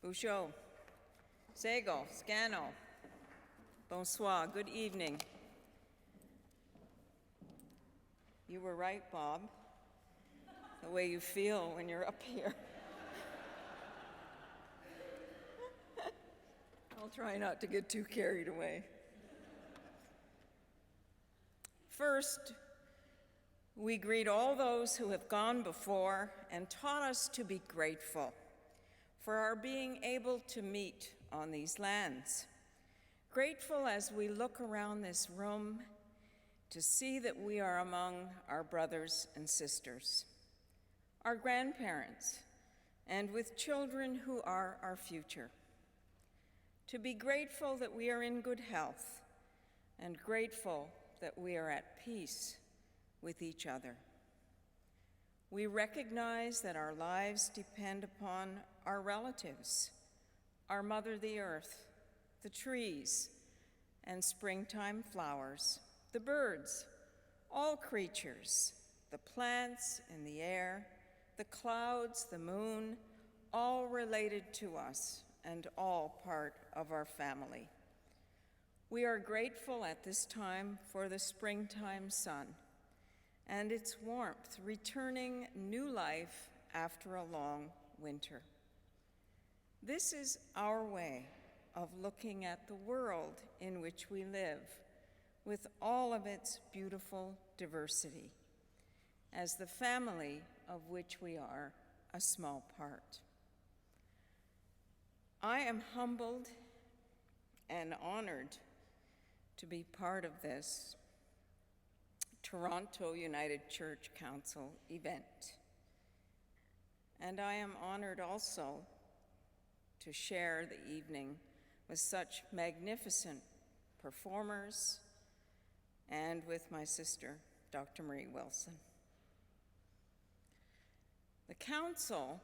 Usho, Sego, Scano, bonsoir, good evening. You were right, Bob, the way you feel when you're up here. I'll try not to get too carried away. First, we greet all those who have gone before and taught us to be grateful for our being able to meet on these lands. Grateful as we look around this room to see that we are among our brothers and sisters, our grandparents, and with children who are our future. To be grateful that we are in good health and grateful that we are at peace with each other. We recognize that our lives depend upon our relatives, our mother the earth, the trees and springtime flowers, the birds, all creatures, the plants in the air, the clouds, the moon, all related to us and all part of our family. We are grateful at this time for the springtime sun and its warmth, returning new life after a long winter. This is our way of looking at the world in which we live, with all of its beautiful diversity, as the family of which we are a small part. I am humbled and honored to be part of this Toronto United Church Council event. And I am honored also to share the evening with such magnificent performers and with my sister, Dr. Marie Wilson. The Council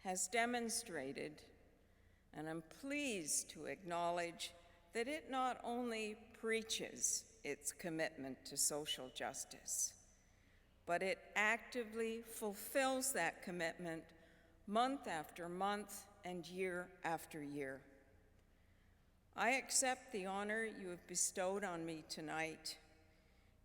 has demonstrated, and I'm pleased to acknowledge, that it not only preaches its commitment to social justice, but it actively fulfills that commitment month after month and year after year. I accept the honor you have bestowed on me tonight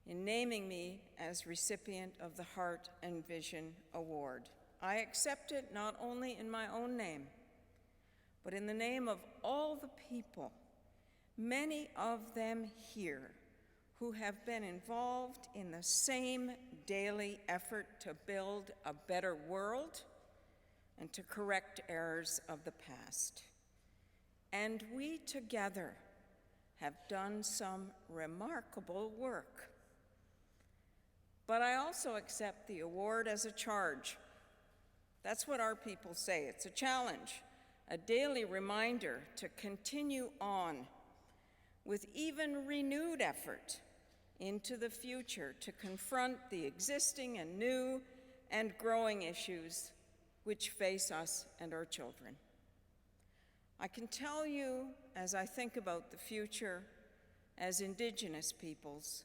in naming me as recipient of the Heart and Vision Award. I accept it not only in my own name, but in the name of all the people, many of them here, who have been involved in the same daily effort to build a better world and to correct errors of the past. And we together have done some remarkable work. But I also accept the award as a charge. That's what our people say. It's a challenge, a daily reminder to continue on with even renewed effort into the future to confront the existing and new and growing issues which face us and our children. I can tell you, as I think about the future as Indigenous peoples,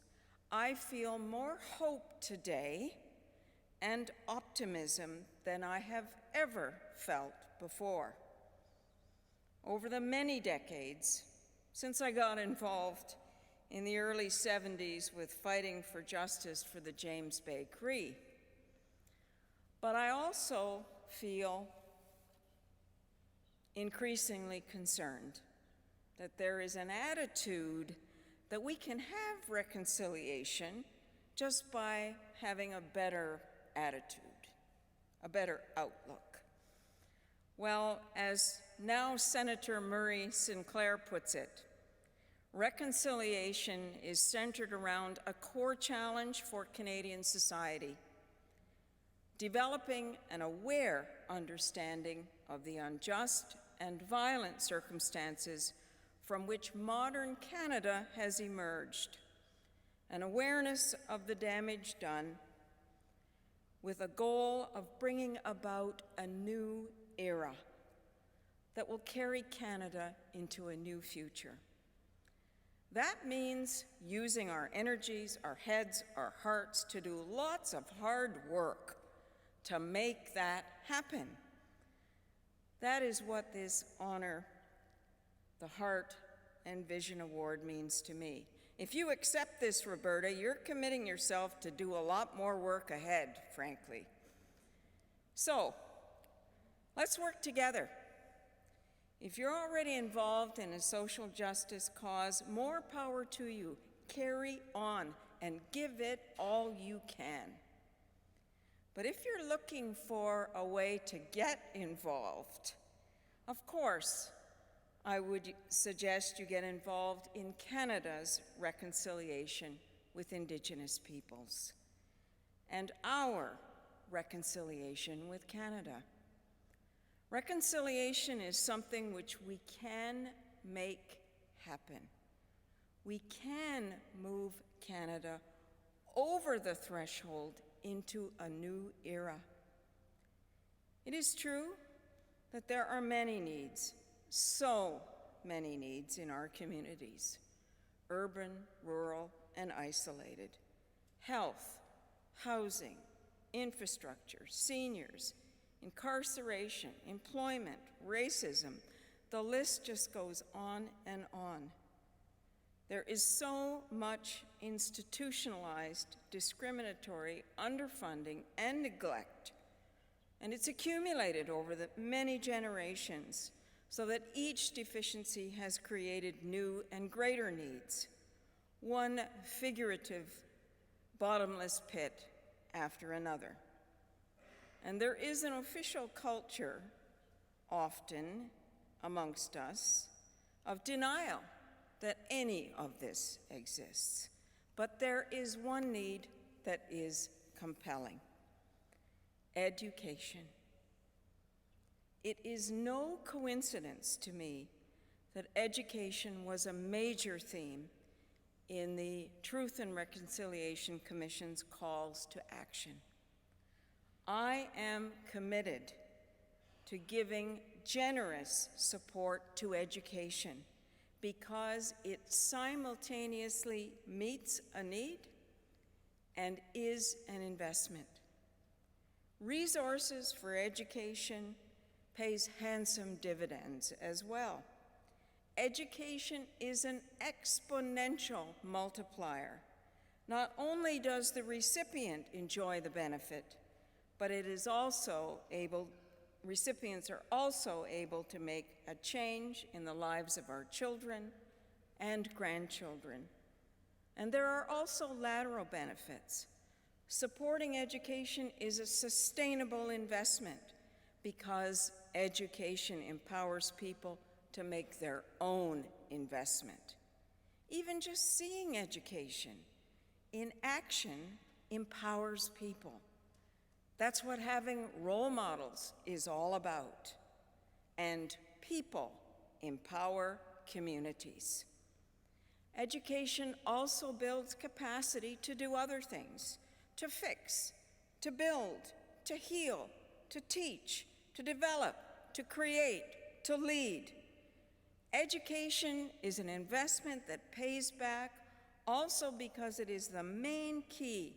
I feel more hope today and optimism than I have ever felt before. Over the many decades since I got involved in the early 70s with fighting for justice for the James Bay Cree, but I also feel increasingly concerned that there is an attitude that we can have reconciliation just by having a better attitude, a better outlook. Well, as now Senator Murray Sinclair puts it, reconciliation is centered around a core challenge for Canadian society: developing an aware understanding of the unjust and violent circumstances from which modern Canada has emerged, an awareness of the damage done, with a goal of bringing about a new era that will carry Canada into a new future. That means using our energies, our heads, our hearts to do lots of hard work to make that happen. That is what this honor, the Heart and Vision Award, means to me. If you accept this, Roberta, you're committing yourself to do a lot more work ahead, frankly. So, let's work together. If you're already involved in a social justice cause, more power to you. Carry on and give it all you can. But if you're looking for a way to get involved, of course, I would suggest you get involved in Canada's reconciliation with Indigenous peoples and our reconciliation with Canada. Reconciliation is something which we can make happen. We can move Canada over the threshold into a new era. It is true that there are many needs, so many needs in our communities, urban, rural, and isolated. Health, housing, infrastructure, seniors, incarceration, employment, racism, the list just goes on and on. There is so much institutionalized, discriminatory underfunding and neglect, and it's accumulated over the many generations so that each deficiency has created new and greater needs, one figurative bottomless pit after another. And there is an official culture, often amongst us, of denial that any of this exists. But there is one need that is compelling: education. It is no coincidence to me that education was a major theme in the Truth and Reconciliation Commission's calls to action. I am committed to giving generous support to education because it simultaneously meets a need and is an investment. Resources for education pays handsome dividends as well. Education is an exponential multiplier. Not only does the recipient enjoy the benefit, but recipients are also able to make a change in the lives of our children and grandchildren. And there are also lateral benefits. Supporting education is a sustainable investment because education empowers people to make their own investment. Even just seeing education in action empowers people. That's what having role models is all about. And people empower communities. Education also builds capacity to do other things, to fix, to build, to heal, to teach, to develop, to create, to lead. Education is an investment that pays back also because it is the main key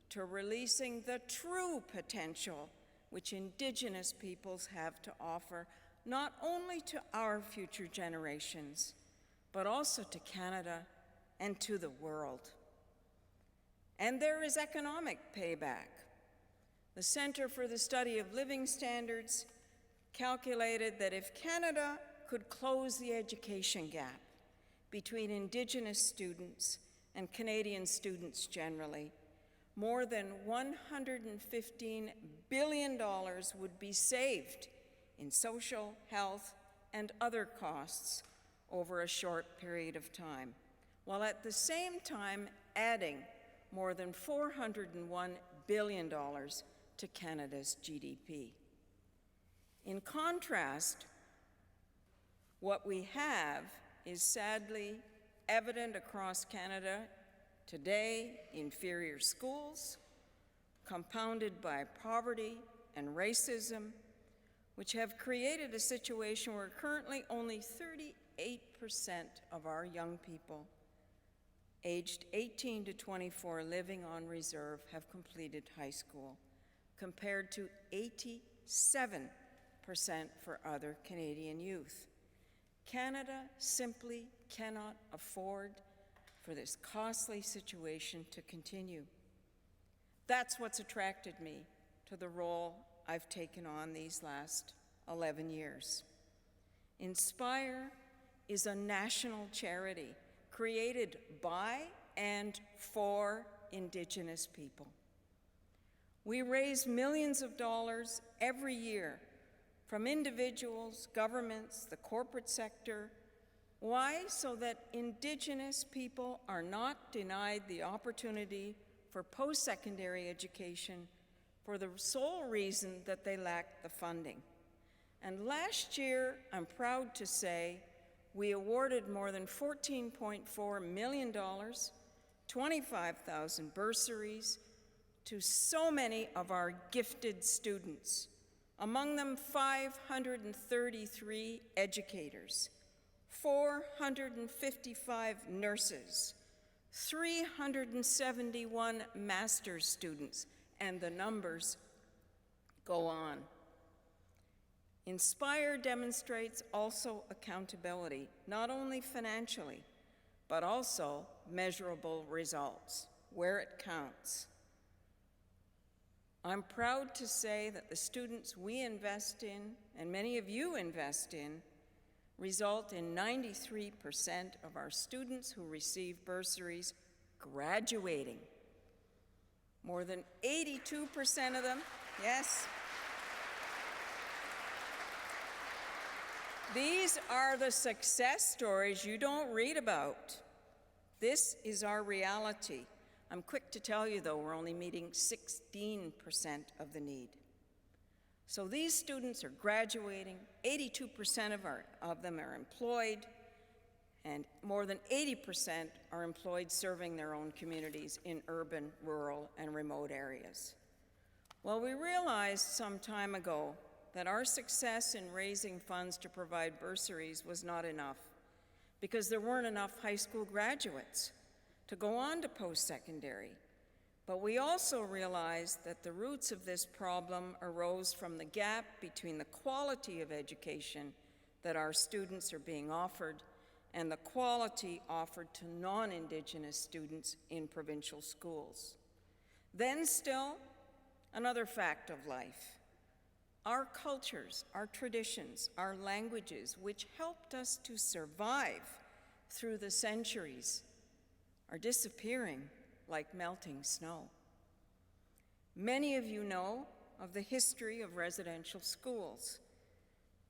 to releasing the true potential which Indigenous peoples have to offer, not only to our future generations, but also to Canada and to the world. And there is economic payback. The Centre for the Study of Living Standards calculated that if Canada could close the education gap between Indigenous students and Canadian students generally, more than $115 billion would be saved in social, health, and other costs over a short period of time, while at the same time adding more than $401 billion to Canada's GDP. In contrast, what we have is sadly evident across Canada today: inferior schools, compounded by poverty and racism, which have created a situation where currently only 38% of our young people aged 18 to 24 living on reserve have completed high school, compared to 87% for other Canadian youth. Canada simply cannot afford for this costly situation to continue. That's what's attracted me to the role I've taken on these last 11 years. Inspire is a national charity created by and for Indigenous people. We raise millions of dollars every year from individuals, governments, the corporate sector. Why? So that Indigenous people are not denied the opportunity for post-secondary education for the sole reason that they lack the funding. And last year, I'm proud to say, we awarded more than $14.4 million, 25,000 bursaries to so many of our gifted students, among them 533 educators, 455 nurses, 371 master's students, and the numbers go on. Inspire demonstrates also accountability, not only financially, but also measurable results, where it counts. I'm proud to say that the students we invest in, and many of you invest in, result in 93% of our students who receive bursaries graduating. More than 82% of them, yes. These are the success stories you don't read about. This is our reality. I'm quick to tell you, though, we're only meeting 16% of the need. So these students are graduating, 82% of them are employed, and more than 80% are employed serving their own communities in urban, rural, and remote areas. Well, we realized some time ago that our success in raising funds to provide bursaries was not enough because there weren't enough high school graduates to go on to post-secondary. But we also realized that the roots of this problem arose from the gap between the quality of education that our students are being offered and the quality offered to non-Indigenous students in provincial schools. Then still, another fact of life. Our cultures, our traditions, our languages, which helped us to survive through the centuries, are disappearing like melting snow. Many of you know of the history of residential schools,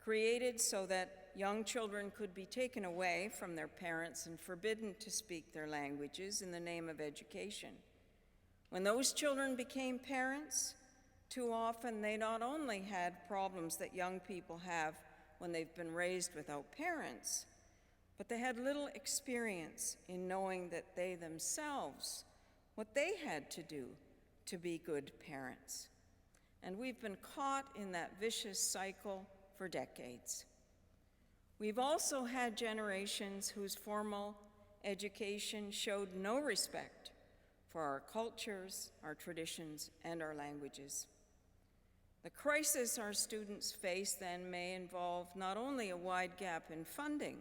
created so that young children could be taken away from their parents and forbidden to speak their languages in the name of education. When those children became parents, too often they not only had problems that young people have when they've been raised without parents, but they had little experience in knowing that they themselves, what they had to do to be good parents. And we've been caught in that vicious cycle for decades. We've also had generations whose formal education showed no respect for our cultures, our traditions, and our languages. The crisis our students face then may involve not only a wide gap in funding,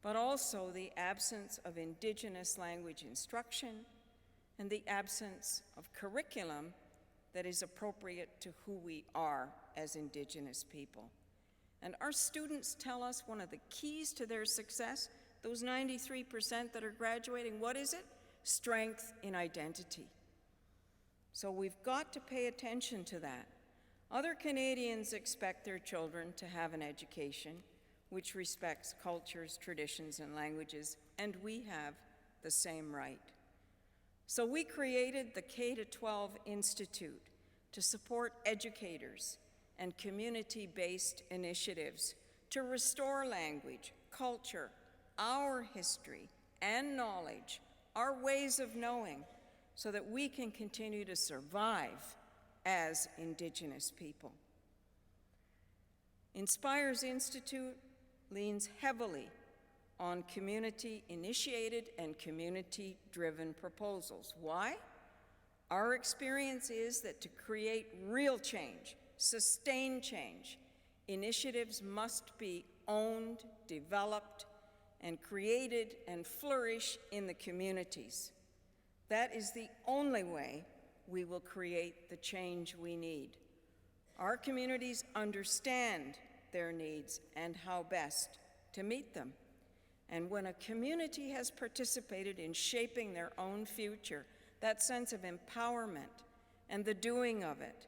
but also the absence of Indigenous language instruction and the absence of curriculum that is appropriate to who we are as Indigenous people. And our students tell us one of the keys to their success, those 93% that are graduating, what is it? Strength in identity. So we've got to pay attention to that. Other Canadians expect their children to have an education which respects cultures, traditions, and languages, and we have the same right. So we created the K-12 Institute to support educators and community-based initiatives to restore language, culture, our history, and knowledge, our ways of knowing, so that we can continue to survive as Indigenous people. Inspire's Institute leans heavily on community-initiated and community-driven proposals. Why? Our experience is that to create real change, sustained change, Initiatives must be owned, developed, and created and flourish in the communities. That is the only way we will create the change we need. Our communities understand their needs and how best to meet them. And when a community has participated in shaping their own future, that sense of empowerment and the doing of it,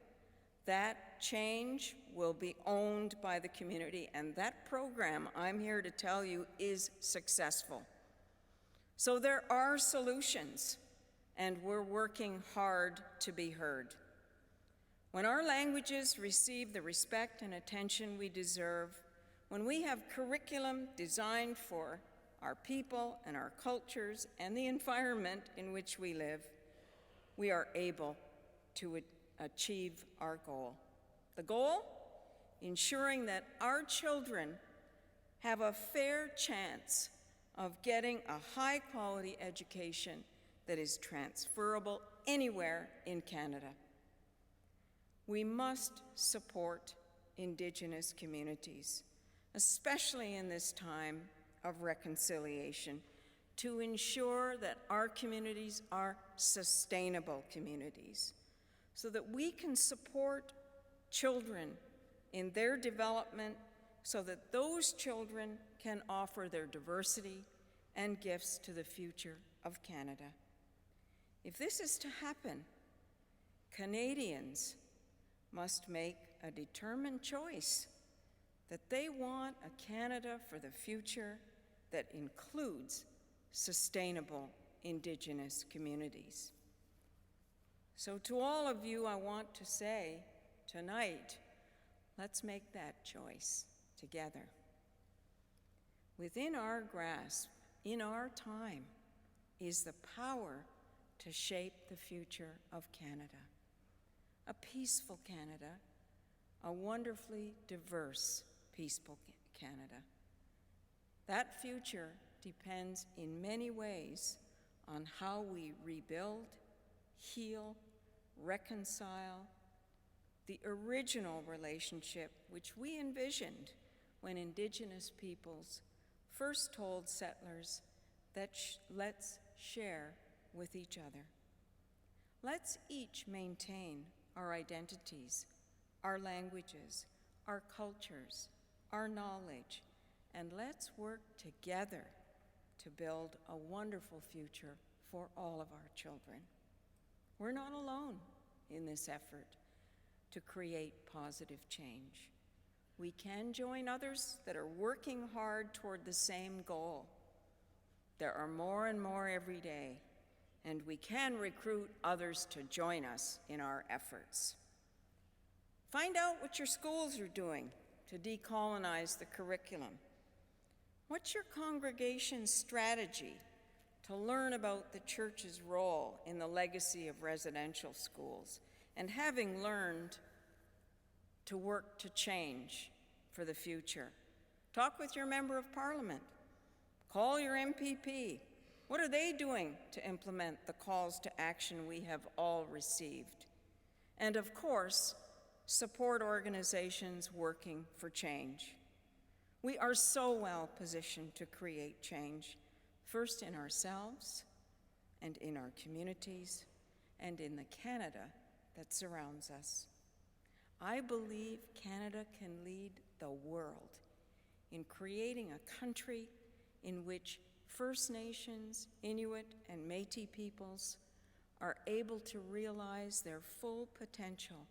that change will be owned by the community, and that program, I'm here to tell you, is successful. So there are solutions, and we're working hard to be heard. When our languages receive the respect and attention we deserve, when we have curriculum designed for our people and our cultures and the environment in which we live, we are able to achieve our goal. The goal? Ensuring that our children have a fair chance of getting a high-quality education that is transferable anywhere in Canada. We must support Indigenous communities, especially in this time of reconciliation, to ensure that our communities are sustainable communities, so that we can support children in their development, so that those children can offer their diversity and gifts to the future of Canada. If this is to happen, Canadians must make a determined choice that they want a Canada for the future that includes sustainable Indigenous communities. So to all of you, I want to say tonight, let's make that choice together. Within our grasp, in our time, is the power to shape the future of Canada. A peaceful Canada, a wonderfully diverse, peaceful Canada. That future depends in many ways on how we rebuild, heal, reconcile the original relationship which we envisioned when Indigenous peoples first told settlers that let's share with each other. Let's each maintain our identities, our languages, our cultures, our knowledge, and let's work together to build a wonderful future for all of our children. We're not alone in this effort to create positive change. We can join others that are working hard toward the same goal. There are more and more every day, and we can recruit others to join us in our efforts. Find out what your schools are doing to decolonize the curriculum. What's your congregation's strategy to learn about the church's role in the legacy of residential schools, and having learned to work to change for the future? Talk with your member of parliament. Call your MPP. What are they doing to implement the calls to action we have all received? And of course, support organizations working for change. We are so well positioned to create change, first in ourselves and in our communities and in the Canada that surrounds us. I believe Canada can lead the world in creating a country in which First Nations, Inuit, and Métis peoples are able to realize their full potential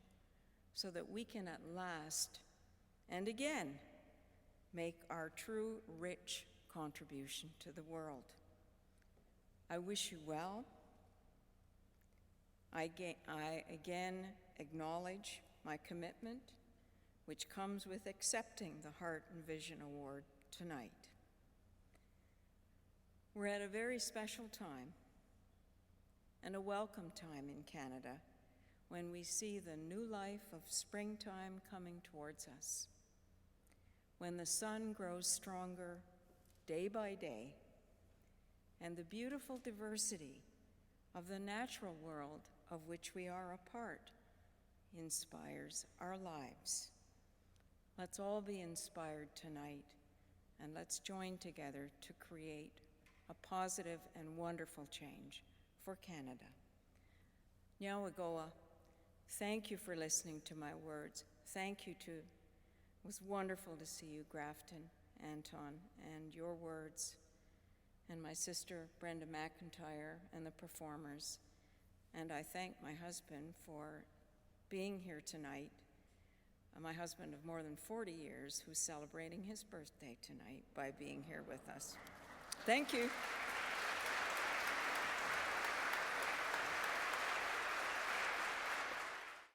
so that we can at last, and again, make our true rich contribution to the world. I wish you well. I again acknowledge my commitment, which comes with accepting the Heart and Vision Award tonight. We're at a very special time and a welcome time in Canada when we see the new life of springtime coming towards us, when the sun grows stronger day by day, and the beautiful diversity of the natural world of which we are a part inspires our lives. Let's all be inspired tonight, and let's join together to create a positive and wonderful change for Canada. Nyawagoa, thank you for listening to my words. Thank you to, it was wonderful to see you, Grafton, Anton, and your words, and my sister, Brenda McIntyre, and the performers. And I thank my husband for being here tonight, my husband of more than 40 years, who's celebrating his birthday tonight by being here with us. Thank you.